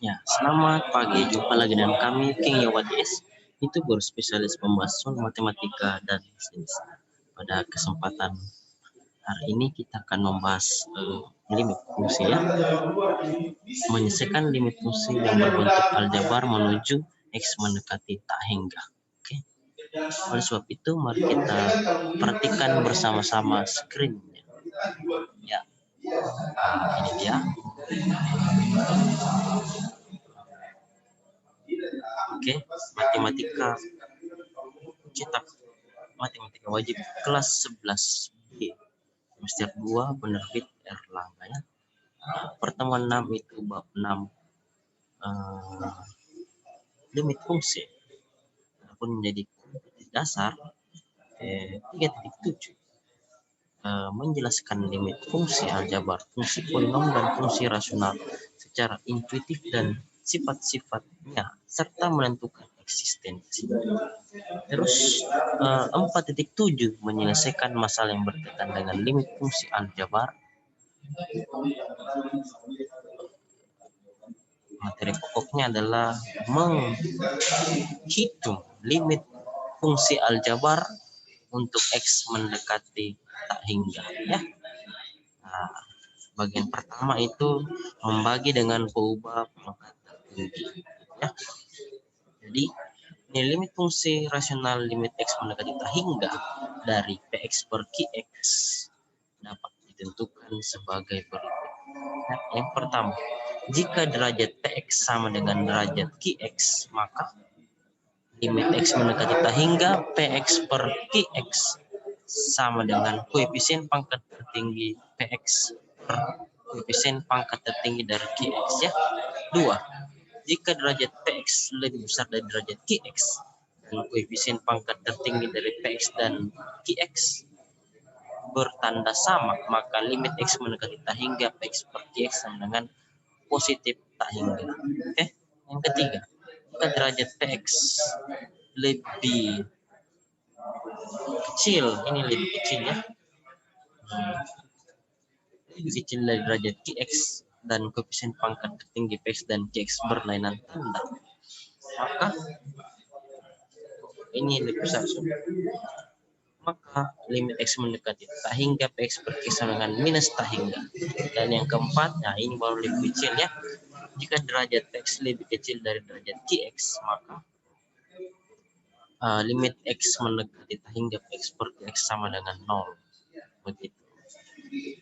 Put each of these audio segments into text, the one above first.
Ya, selamat pagi. Jumpa lagi dengan kami, King Yawadis, YouTuber spesialis pembahasan matematika dan sains. Pada kesempatan hari ini kita akan membahas limit fungsi ya. Menyelesaikan limit fungsi yang berbentuk aljabar menuju X mendekati tak hingga. Oke. Oleh sebab itu, mari kita perhatikan bersama-sama screen-nya. Ya, ini dia. Oke, matematika cetak matematika wajib kelas 11B semester 2 penerbit Erlangga ya. Pertemuan 6 itu bab 6 limit fungsi. Adapun menjadi dasar 3.7 menjelaskan limit fungsi aljabar, fungsi polinom dan fungsi rasional secara intuitif dan sifat-sifatnya serta menentukan eksistensi. Terus 4.7 menyelesaikan masalah yang berkaitan dengan limit fungsi aljabar. Materi pokoknya adalah menghitung limit fungsi aljabar untuk X mendekati tak hingga ya. Nah, bagian pertama itu membagi dengan pengubah pangkat tertinggi ya. Jadi ini limit fungsi rasional limit X mendekati tak hingga dari Px per Qx dapat ditentukan sebagai berikut. Nah, yang pertama, jika derajat Px sama dengan derajat Qx, maka limit X mendekati tak hingga Px per Qx sama dengan koefisien pangkat tertinggi Px per koefisien pangkat tertinggi dari Qx ya. 2. Jika derajat Px lebih besar dari derajat Qx dan koefisien pangkat tertinggi dari Px dan Qx bertanda sama, maka limit X mendekati tak hingga Px per Qx sama dengan positif tak hingga. Oke. Yang ketiga, jika derajat Px lebih kecil, ini lebih kecil ya, lebih kecil dari derajat Qx dan koefisien pangkat tertinggi Px dan Qx berlainan tanda, maka ini lebih besar, maka limit X mendekati tak hingga Px per Qx sama dengan minus tak hingga. Dan yang keempat, nah ini baru lebih kecil ya, jika derajat Px lebih kecil dari derajat Qx, maka limit X mendekati tak hingga Px per Qx sama dengan 0. Begitu.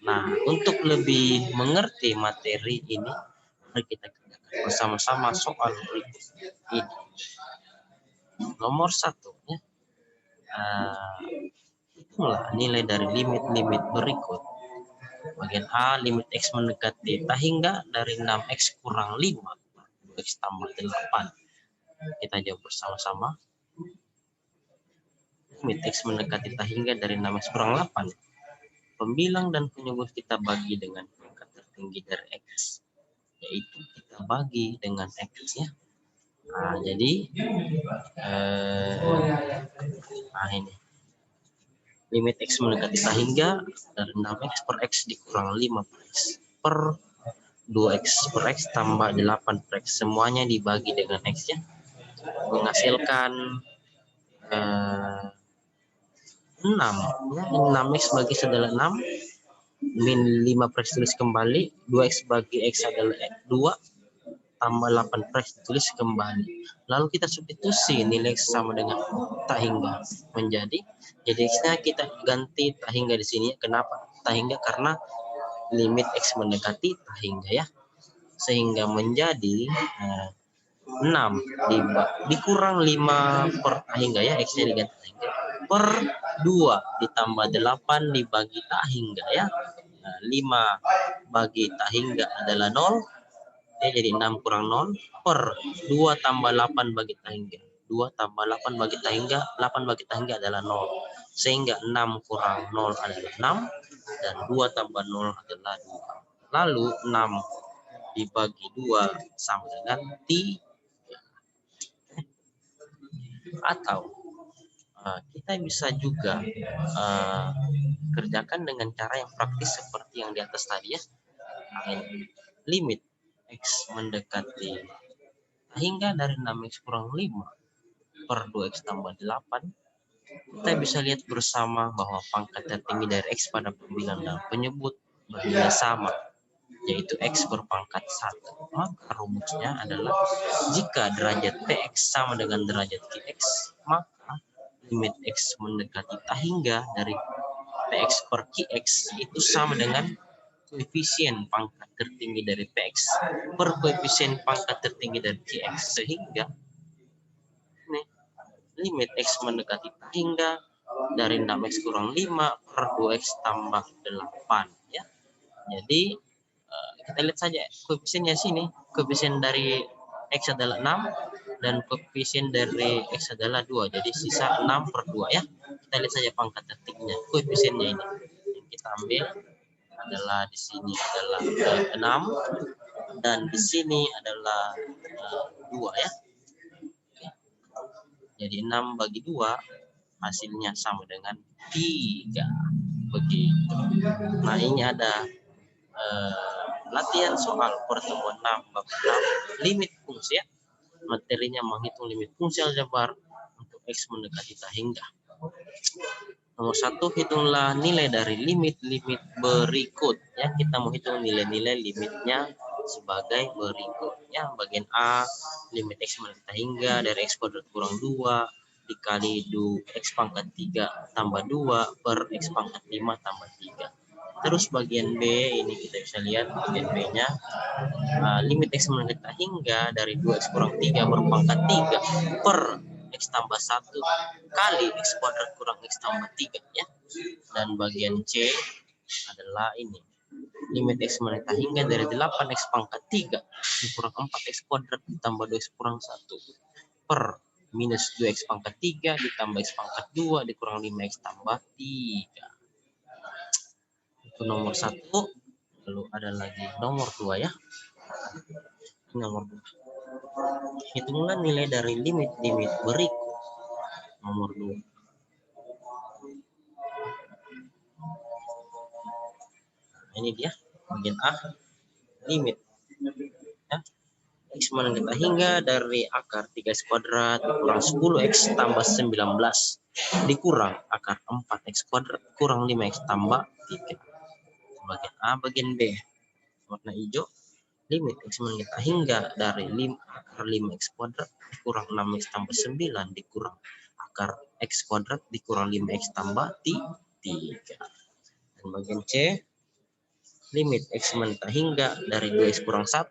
Nah, untuk lebih mengerti materi ini, mari kita kerjakan bersama-sama soal berikut ini. Nomor 1 ya. Hitunglah nilai dari limit-limit berikut. Bagian A, limit X mendekati tak hingga dari 6X kurang 5 2X tambah 8. Kita jawab bersama-sama. Limit X mendekati tak hingga dari 6X kurang 8. Pembilang dan penyebut kita bagi dengan pangkat tertinggi dari X, yaitu kita bagi dengan X ya. Nah, jadi ini limit X mendekati tak hingga dari 6X per X dikurang 5 per X per 2X per X tambah 8 per X, semuanya dibagi dengan X ya, menghasilkan 6 ya. 6X bagi adalah 6, min 5 per X tulis kembali, 2X bagi X adalah 2, tambah 8 per X tulis kembali. Lalu kita substitusi nilai X sama dengan tak hingga menjadi, jadi X-nya kita ganti tak hingga di sini. Kenapa tak hingga? Karena limit X mendekati tak hingga ya, sehingga menjadi 6 dikurang 5 per tak hingga ya, X-nya diganti tak hingga per 2 ditambah 8 dibagi tak hingga ya. 5 bagi tak hingga adalah 0 ya, jadi 6 kurang 0 per 2 tambah 8 bagi tak hingga, 2 tambah 8 bagi tak hingga, 8 bagi tak hingga adalah 0, sehingga 6 kurang 0 adalah 6 dan 2 tambah 0 adalah 2. Lalu 6 dibagi 2 sama dengan 3. Atau kita bisa juga kerjakan dengan cara yang praktis seperti yang di atas tadi ya. Limit X mendekati hingga dari 6X kurang 5 per 2X tambah 8, kita bisa lihat bersama bahwa pangkat tertinggi dari X pada pembilang dan penyebut bernilai sama, yaitu X berpangkat 1. Maka rumusnya adalah jika derajat Px sama dengan derajat Qx, maka limit X mendekati hingga dari Px per Qx itu sama dengan koefisien pangkat tertinggi dari Px per koefisien pangkat tertinggi dari Qx, sehingga ini limit X mendekati hingga dari 6X kurang 5 per 2X tambah 8 ya. Jadi kita lihat saja koefisiennya sini. Koefisien dari X adalah 6 dan koefisien dari X adalah 2. Jadi sisa 6 per 2 ya. Kita lihat saja pangkat tertingginya. Koefisiennya ini yang kita ambil adalah di sini adalah 6 dan di sini adalah 2 ya. Jadi 6 bagi 2 hasilnya sama dengan 3. Begitu. Nah, ini ada latihan soal pertemuan 6 bab 6 limit fungsi ya. Materinya menghitung limit fungsi aljabar untuk X mendekati hingga. Nomor 1, hitunglah nilai dari limit-limit berikut ya. Kita mau hitung nilai-nilai limitnya sebagai berikut ya. Bagian A, limit X mendekati hingga dari X kuadrat kurang 2 dikali X pangkat 3 tambah 2 per X pangkat 5 tambah 3. Terus bagian B ini kita bisa lihat bagian B-nya limit X mendekati hingga dari 2X kurang 3 berpangkat 3 per X tambah 1 kali X kuadrat kurang X tambah 3 ya. Dan bagian C adalah ini limit X mendekati hingga dari 8X pangkat 3 dikurang 4X kuadrat ditambah 2X kurang 1 per minus 2X pangkat 3 ditambah X pangkat 2 dikurang 5X tambah 3. Itu nomor 1. Lalu ada lagi nomor 2 ya. Nomor 2, hitunglah nilai dari limit-limit berikut. Nomor 2, ini dia bagian A, limit ya. X mendekati hingga dari akar 3X kuadrat dikurang 10X tambah 19 dikurang akar 4X kuadrat kurang 5X tambah 3. Bagian A. Bagian B warna hijau, limit X mendekati hingga dari akar 5X kuadrat dikurang 6X tambah 9 dikurang akar X kuadrat dikurang 5X tambah 3. Dan bagian C, limit X mendekati hingga dari 2X kurang 1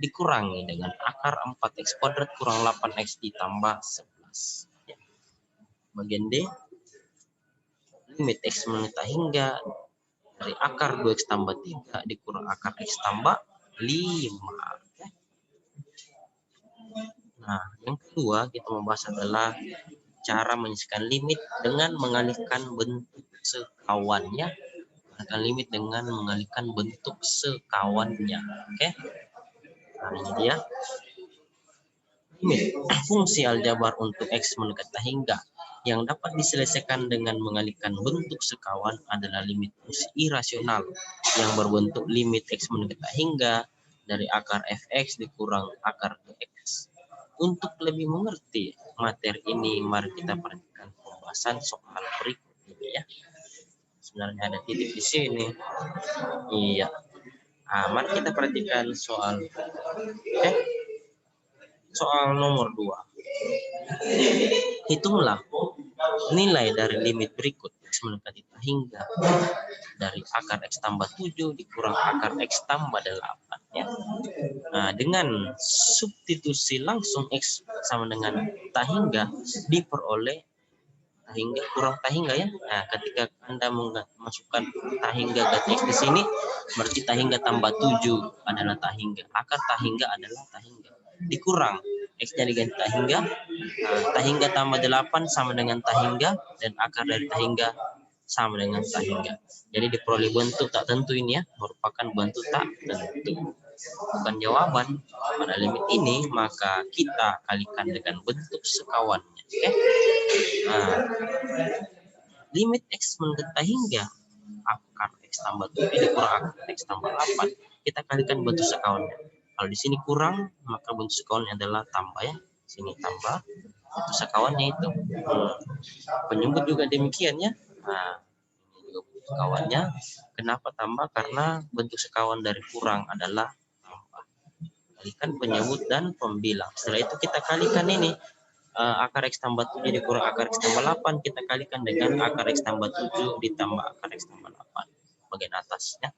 dikurangi dengan akar 4X kuadrat kurang 8X ditambah 11. Ya. Bagian D, limit X mendekati hingga dari akar 2X tambah 3 dikurang akar X tambah 5. Nah, yang kedua kita membahas adalah cara menyelesaikan limit dengan mengalihkan bentuk sekawannya. Mengalihkan limit dengan mengalihkan bentuk sekawannya. Oke. Nah, ini dia. Limit fungsi aljabar untuk X mendekati hingga yang dapat diselesaikan dengan mengalihkan bentuk sekawan adalah limit fungsi irasional yang berbentuk limit X mendekati hingga dari akar fx dikurang akar dx. Untuk lebih mengerti materi ini, mari kita perhatikan pembahasan soal berikut ini ya. Sebenarnya ada titik di sini. Iya. Mari kita perhatikan soal soal nomor 2. Hitunglah nilai dari limit berikut X mendekati hingga dari akar X tambah 7 dikurang akar X tambah 8 ya. Nah, dengan substitusi langsung X sama dengan hingga diperoleh hingga kurang hingga ya. Nah, ketika Anda memasukkan hingga gaji X di sini berarti hingga tambah 7 adalah hingga. Akar hingga adalah hingga. Dikurang X-nya diganti hingga. Nah, hingga tambah 8 sama dengan hingga dan akar dari hingga sama dengan hingga. Jadi diperoleh bentuk tak tentu ini ya, merupakan bentuk tak tentu. Bukan jawaban pada limit ini, maka kita kalikan dengan bentuk sekawannya. Oke. Nah, limit X mendekati hingga akar X tambah 7 dikurang akar X tambah 8, kita kalikan bentuk sekawannya. Kalau di sini kurang, maka bentuk sekawannya adalah tambah ya. Sini tambah, bentuk sekawannya itu. Penyebut juga demikian ya. Nah, ini juga bentuk sekawannya. Kenapa tambah? Karena bentuk sekawan dari kurang adalah tambah. Kalikan penyebut dan pembilang. Setelah itu kita kalikan ini. Akar X tambah 7 dikurang akar X tambah 8, kita kalikan dengan akar X tambah 7 ditambah akar X tambah 8 bagian atasnya.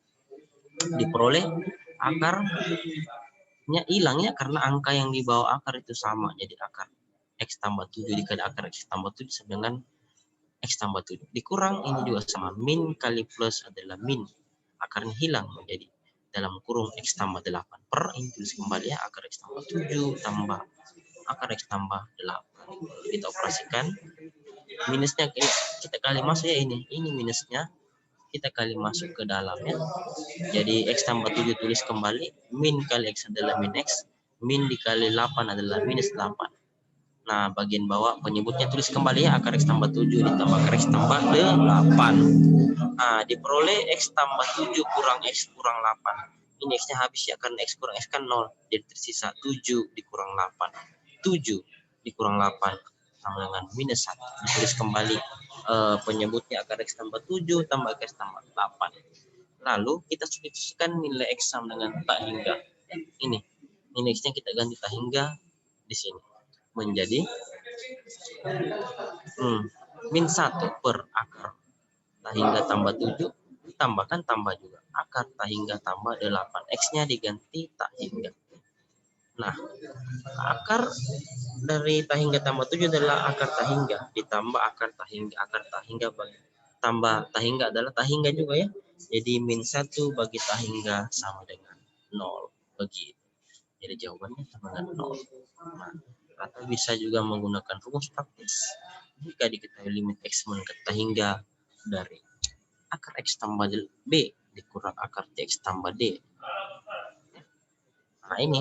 Diperoleh akarnya hilang ya, karena angka yang di bawah akar itu sama. Jadi akar X tambah 7 dikali akar X tambah 7 sama dengan X tambah 7. Dikurang ini juga sama. Min kali plus adalah min. Akarnya hilang menjadi dalam kurung X tambah 8 per, ini tulis kembali ya, akar X tambah 7 tambah akar X tambah 8. Kita operasikan. Minusnya kita kali masuk ya, ini minusnya kita kali masuk ke dalamnya. Jadi X tambah 7 tulis kembali, min kali X adalah min X, min dikali 8 adalah minus 8. Nah, bagian bawah penyebutnya tulis kembali ya, akar X tambah 7 ditambah akar X tambah 8. Nah, diperoleh X tambah 7 kurang X kurang 8. Ini X-nya habis ya, karena X kurang X kan 0. Jadi tersisa 7 dikurang 8. 7 dikurang 8 sama dengan minus 1. Ditulis kembali penyebutnya akar X tambah 7 tambah akar X tambah 8. Lalu kita substitusikan nilai X sama dengan tak hingga. Ini nilai X-nya kita ganti tak hingga di sini. Menjadi min 1 per akar tak hingga tambah 7 ditambahkan tambah juga akar tak hingga tambah 8. X-nya diganti tak hingga. Nah, akar dari tak hingga tambah 7 adalah akar tak hingga ditambah akar tak hingga. Akar tak hingga bagi tambah tak hingga adalah tak hingga juga ya. Jadi min 1 bagi tak hingga sama dengan 0. Begitu. Jadi jawabannya sama dengan 0. Nah, atau bisa juga menggunakan rumus praktis. Jika diketahui limit X mendekat tak hingga dari akar X tambah B dikurang akar X tambah D. Nah, ini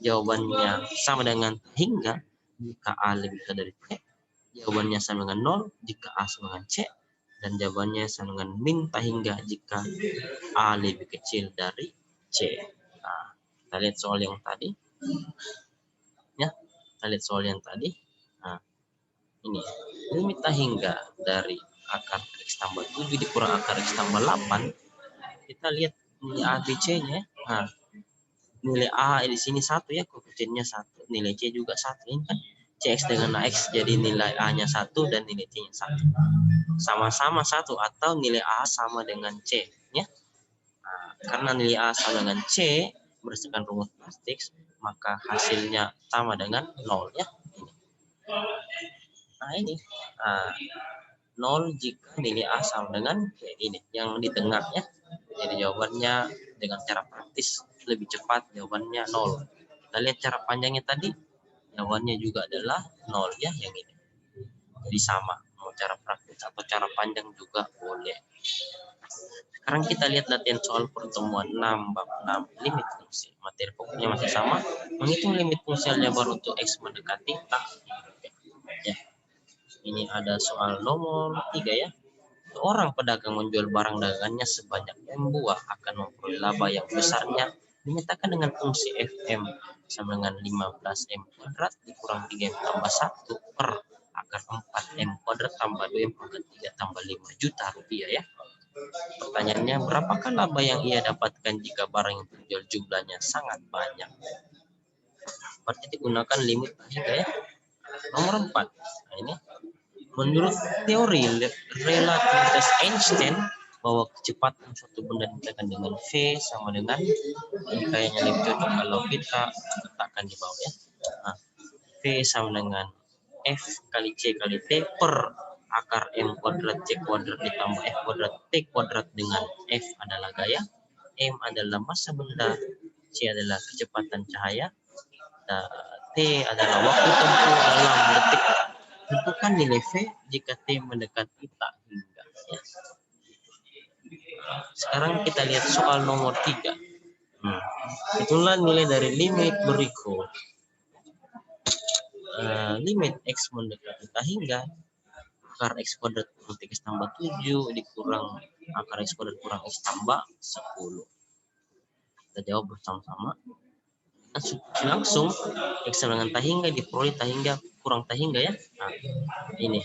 jawabannya sama dengan hingga jika A lebih besar dari C. Jawabannya sama dengan 0 jika A sama dengan C. Dan jawabannya sama dengan min tak hingga jika A lebih kecil dari C. Nah, kita lihat soal yang tadi. Ya, kita lihat soal yang tadi. Nah, ini limit tak hingga dari akar X tambah 7 dikurang akar X tambah 8. Kita lihat nilai A, B, C-nya. Nah, nilai A di sini 1 ya, koefisiennya 1. Nilai C juga 1. Ini kan CX dengan AX, jadi nilai A-nya 1 dan nilai C-nya 1. Sama-sama 1 atau nilai A sama dengan C. Ya. Nah, karena nilai A sama dengan C, berdasarkan rumus plastik, maka hasilnya sama dengan 0. Ya. Nah, ini. Nah, 0 jika nilai A sama dengan C. Ini yang di tengah ya. Jadi jawabannya dengan cara praktis lebih cepat, jawabannya 0. Kita lihat cara panjangnya tadi, jawabannya juga adalah 0 ya, yang ini. Jadi sama, mau cara praktis atau cara panjang juga boleh. Sekarang kita lihat latihan soal pertemuan 6 bab 6 limit fungsi. Materi pokoknya masih sama, menghitung limit fungsi aljabar untuk X mendekati tak hingga. Ya. Ini ada soal nomor 3 ya. Seorang pedagang menjual barang dagangannya sebanyak M buah akan memperoleh laba yang besarnya dinyatakan dengan fungsi Fm sama dengan 15M kuadrat dikurang 3M tambah 1 per akar 4M kuadrat tambah 2M pangkat 3 tambah 5 juta rupiah ya. Pertanyaannya, berapakah laba yang ia dapatkan jika barang yang terjual jumlahnya sangat banyak? Berarti digunakan limit hingga ya. Nomor 4. Nah, ini menurut teori relativitas Einstein bahwa kecepatan suatu benda ditekan dengan V sama dengan, ini kayaknya lebih cocok kalau kita letakkan di bawah ya. Nah, V sama dengan F kali C kali T per akar M kuadrat C kuadrat ditambah F kuadrat T kuadrat dengan F adalah gaya, M adalah massa benda, C adalah kecepatan cahaya, dan T adalah waktu tempuh dalam detik. Tentukan nilai V jika T mendekati tak hingga. Ya. Sekarang kita lihat soal nomor 3. Itulah nilai dari limit berikut. Limit X mendekati tak hingga akar X kuadrat kurang X tambah 7 dikurang akar X kuadrat kurang X tambah 10. Kita jawab bersama-sama. langsung X sama dengan tahingga diperoleh tahingga kurang tahingga ya. Nah, ini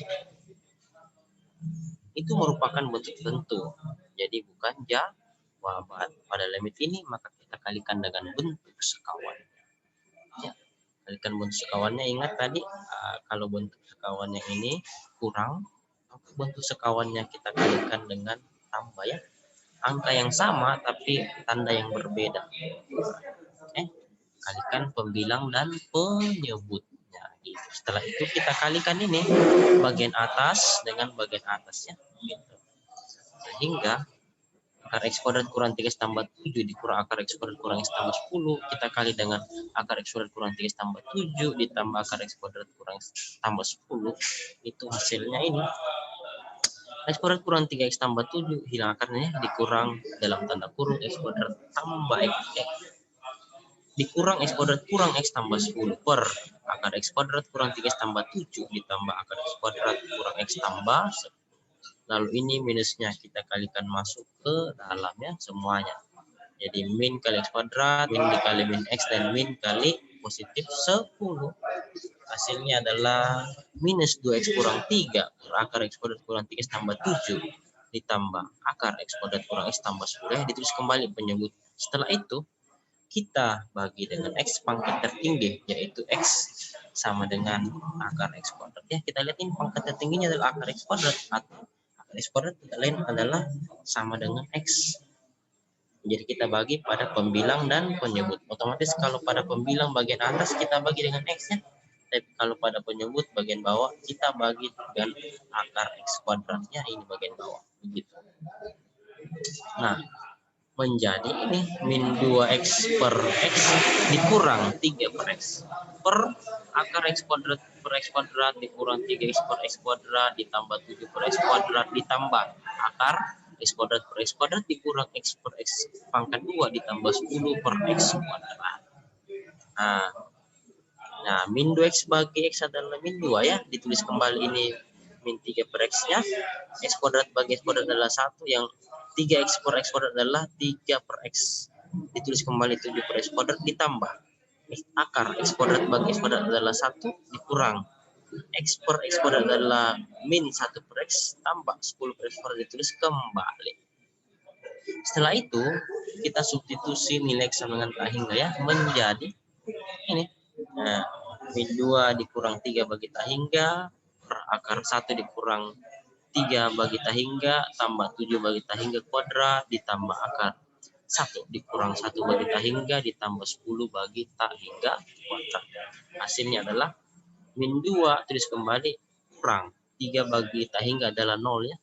itu merupakan bentuk tentu, jadi bukan jawaban. Pada limit ini maka kita kalikan dengan bentuk sekawan ya. Kalikan bentuk sekawannya, ingat tadi kalau bentuk sekawannya ini kurang, maka bentuk sekawannya kita kalikan dengan tambah ya, angka yang sama tapi tanda yang berbeda. Kalikan pembilang dan penyebutnya gitu. Setelah itu kita kalikan ini bagian atas dengan bagian atasnya gitu. Sehingga akar X kuadrat kurang 3 tambah 7 dikurang akar X kuadrat kurang X tambah 10 kita kali dengan akar X kuadrat kurang 3 tambah 7 ditambah akar X kuadrat kurang X tambah 10, itu hasilnya ini X kuadrat kurang 3X tambah 7, hilang akarnya dikurang dalam tanda kurung X kuadrat tambah X dikurang X kuadrat kurang X tambah 10 per akar X kuadrat kurang 3X tambah 7 ditambah akar X kuadrat kurang X tambah 10. Lalu ini minusnya kita kalikan masuk ke dalamnya semuanya. Jadi min kali X kuadrat, min dikali min X, dan min kali positif 10. Hasilnya adalah minus 2X kurang 3 per akar X kuadrat kurang 3X tambah 7 ditambah akar X kuadrat kurang X tambah 10. Ditulis kembali penyebut. Setelah itu kita bagi dengan X pangkat tertinggi, yaitu X sama dengan akar X kuadrat. Ya, kita lihat ini pangkat tertingginya adalah akar X kuadrat, atau akar X kuadrat tidak lain adalah sama dengan X. Jadi kita bagi pada pembilang dan penyebut. Otomatis kalau pada pembilang bagian atas kita bagi dengan X ya. Tapi kalau pada penyebut bagian bawah kita bagi dengan akar X kuadratnya, ini bagian bawah. Begitu. Nah, menjadi ini min 2X per X dikurang 3 per X per akar X kuadrat per X kuadrat dikurang 3X per X kuadrat ditambah 7 per X kuadrat ditambah akar X kuadrat per X kuadrat dikurang X per X pangkat 2 ditambah 10 per X kuadrat. Nah, min 2X bagi X adalah min 2 ya, ditulis kembali ini min 3 per X nya, X kuadrat bagi X kuadrat adalah 1, yang 3X per X kuadrat adalah 3 per X, ditulis kembali 7 per X kuadrat ditambah akar X kuadrat bagi X kuadrat adalah 1 dikurang X per X kuadrat adalah min 1 per X tambah 10 per X kuadrat, ditulis kembali. Setelah itu kita substitusi nilai X sama dengan tak hingga ya, menjadi ini. Nah, min 2 dikurang 3 bagi tak hingga per akar 1 dikurang 3 bagi tak hingga tambah 7 bagi tak hingga kuadrat ditambah akar 1 dikurang 1 bagi tak hingga ditambah 10 bagi tak hingga kuadrat. Hasilnya adalah min 2 tulis kembali kurang 3 bagi tak hingga adalah 0 ya,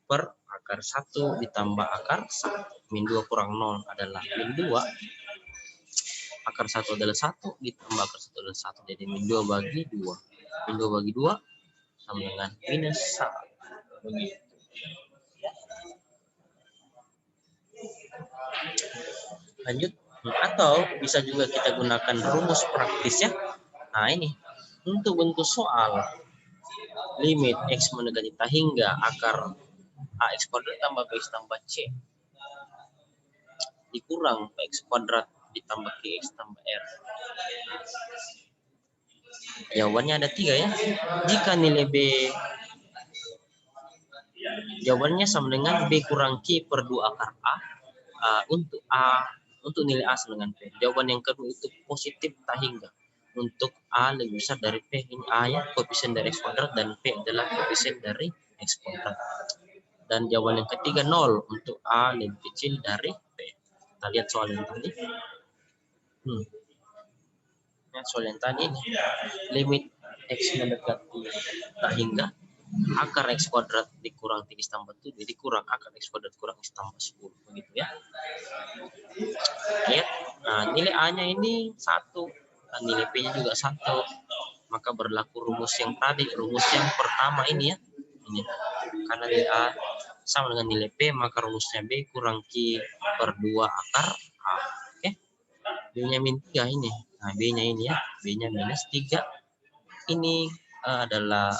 per akar 1 ditambah akar 1. Min 2 kurang 0 adalah min 2. Akar 1 adalah 1 ditambah akar 1 adalah 1. Jadi min 2 bagi 2. Min 2 bagi 2 sama dengan minus 1. Begitu. Lanjut. Atau bisa juga kita gunakan rumus praktis ya. Nah ini, untuk bentuk soal limit X mendekati tak hingga akar AX kuadrat tambah BX tambah C dikurang PX kuadrat ditambah QX tambah R. Jawabannya ada 3 ya. Jika nilai B jawabannya sama dengan B kurang Q per 2 akar untuk nilai A sama dengan P. Jawaban yang kedua itu positif tak hingga. Untuk A lebih besar dari P, ini A ya, koefisien dari X kuadrat, dan P adalah koefisien dari X kuadrat. Dan jawaban yang ketiga 0 untuk A lebih kecil dari P. Kita lihat soal yang tadi. Soal yang tadi ini limit X mendekati tak hingga akar X kuadrat dikurang 3 tambah 7 dikurang akar X kuadrat kurang X tambah 10, begitu ya. Lihat, nah nilai A-nya ini 1 dan nilai P-nya juga 1, maka berlaku rumus yang tadi, rumus yang pertama ini ya. Ini karena nilai A sama dengan nilai P, maka rumusnya B kurang Q per 2 akar A. Oke, B-nya min 3 ini. Nah, B-nya ini ya, B-nya minus 3. Ini adalah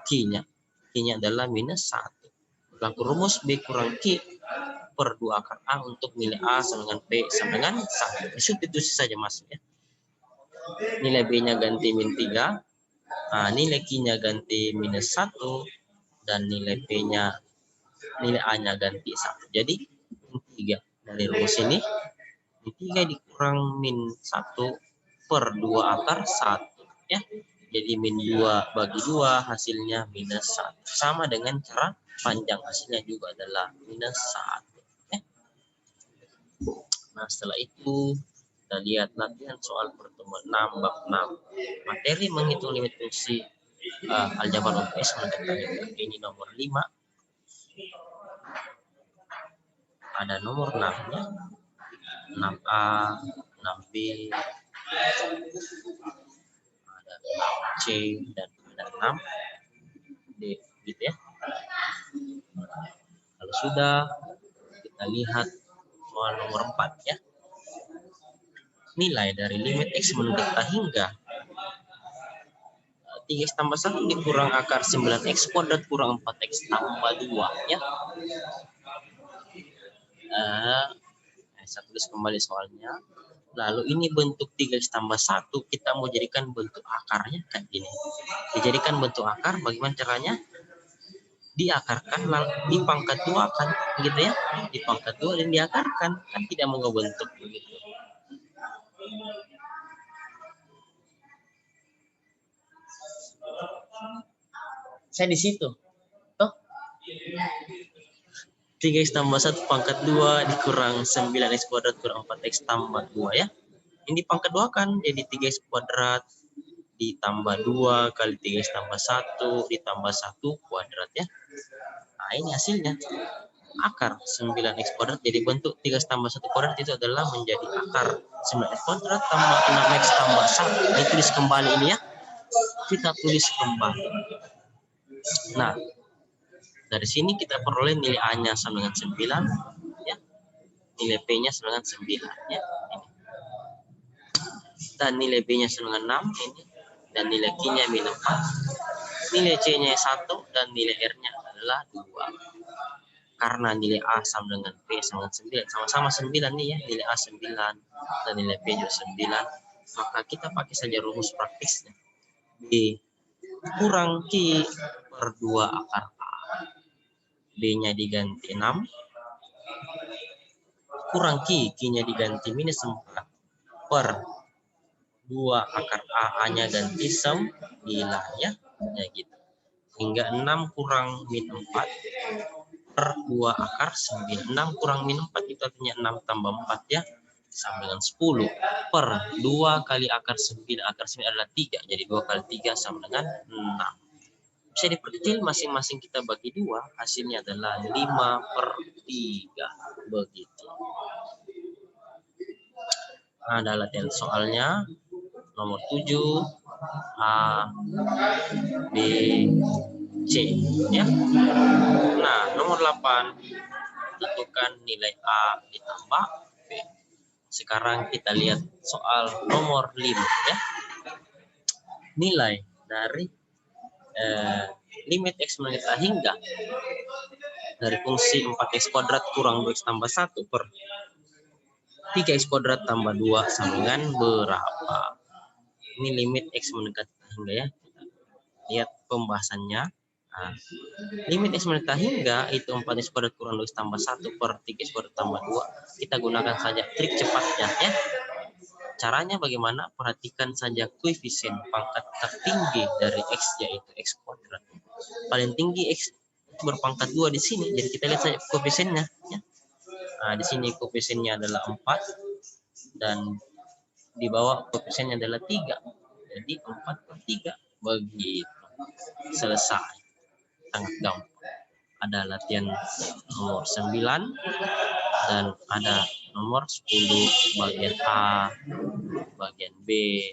Q-nya. Q-nya adalah minus 1. Berlaku rumus B kurang Q per 2 akar A untuk nilai A sama dengan P sama dengan 1. Substitusi saja masuk ya. Nilai B-nya ganti min 3, nilai Q-nya ganti minus 1, dan nilai P-nya, nilai A-nya ganti 1. Jadi min 3 dari rumus ini, min 3 dikurang min 1 per 2 akar 1 ya. Jadi min 2 bagi 2 hasilnya minus 1. Sama dengan cara panjang, hasilnya juga adalah minus 1 ya. Nah, setelah itu kita lihat latihan soal pertemuan 6 bab 6. Materi menghitung limit fungsi aljabar untuk S mendekat. Ini nomor 5. Ada nomor 6 ya. 6A, 6B, ada 6C, dan ada 6D gitu ya. Kalau sudah, kita lihat soal nomor 4 ya. Nilai dari limit X mendekat hingga 3x tambah 1 dikurang akar 9x kuadrat kurang 4x tambah 2 ya. Saya tulis kembali soalnya. Lalu ini bentuk 3x tambah 1 kita mau jadikan bentuk akarnya kayak gini. Dijadikan bentuk akar, bagaimana caranya? Diakarkan lalu dipangkat 2 kan gitu ya. Dipangkat 2 dan diakarkan, kan tidak mau ngebentuk begitu. Saya di situ. Toh 3x tambah 1 pangkat 2 dikurang 9x kuadrat kurang 4x tambah 2 ya. Ini pangkat 2 kan jadi 3x kuadrat ditambah 2 kali 3x tambah 1 ditambah 1 kuadrat ya. Nah, ini hasilnya. Akar 9x kuadrat jadi bentuk 3x tambah 1 kuadrat itu adalah menjadi akar 9x kuadrat tambah 6x tambah 1. Ini tulis kembali ini ya. Kita tulis kembali. Nah, dari sini kita peroleh nilai A-nya sama dengan 9 ya. Nilai P-nya sama dengan 9 ya. Ini. Dan nilai B-nya sama dengan 6 ini. Dan nilai Q-nya min 4. Nilai C-nya 1 dan nilai R-nya adalah 2. Karena nilai A sama dengan P sama dengan 9, sama-sama 9 nih ya. Nilai A 9 dan nilai P juga 9. Maka kita pakai saja rumus praktisnya. B kurang Q per 2 akar A. B-nya diganti 6. Kurang Q, Q-nya diganti minus 4 per 2 akar A, A-nya ganti 9 ya. Ya gitu. Hingga 6 kurang min 4 per 2 akar 9. 6 kurang min 4 itu artinya 6 tambah 4 ya. Sama dengan 10 per 2 kali akar 9. Akar 9 adalah 3. Jadi 2 kali 3 sama dengan 6. Bisa diperkecil, masing-masing kita bagi 2. Hasilnya adalah 5 per 3. Begitu. Nah, ada latihan soalnya. Nomor 7. A, B, C. Ya. Nah, nomor 8. Tentukan nilai A ditambah B. Sekarang kita lihat soal nomor 5 ya. Nilai dari limit X mendekat hingga dari fungsi 4x kuadrat kurang 2x tambah 1 per 3x kuadrat tambah 2 sama dengan berapa? Ini limit X mendekat hingga ya. Lihat pembahasannya. Nah, limit X mendekat hingga itu 4x kuadrat kurang 2x tambah 1 per 3x kuadrat tambah 2. Kita gunakan saja trik cepatnya ya. Caranya bagaimana? Perhatikan saja koefisien pangkat tertinggi dari X, yaitu X kuadrat. Paling tinggi X berpangkat 2 di sini. Jadi kita lihat saja koefisiennya ya. Nah, di sini koefisiennya adalah 4 dan di bawah koefisiennya adalah 3. Jadi 4 per 3 begitu. Selesai. Sangat gampang. Ada latihan nomor 9 dan ada nomor 10 bagian A, bagian B.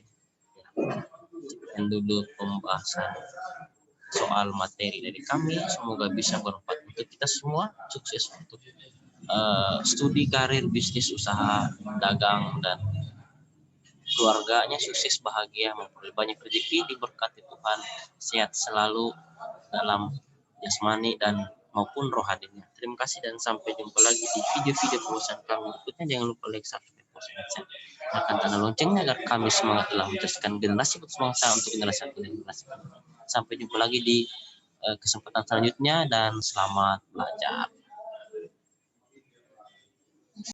Dan dulu pembahasan soal materi dari kami, semoga bisa bermanfaat untuk kita semua. Sukses untuk studi karir, bisnis, usaha, dagang, dan keluarganya sukses, bahagia, memperoleh banyak rezeki, diberkati Tuhan, sehat selalu dalam jasmani dan maupun rohaninya. Terima kasih dan sampai jumpa lagi di video-video perusahaan kami berikutnya. Jangan lupa like, subscribe, share, tekan tanda loncengnya agar kami semangat dalam mencerdaskan generasi bangsa untuk generasi generasi. Sampai jumpa lagi di kesempatan selanjutnya dan selamat belajar.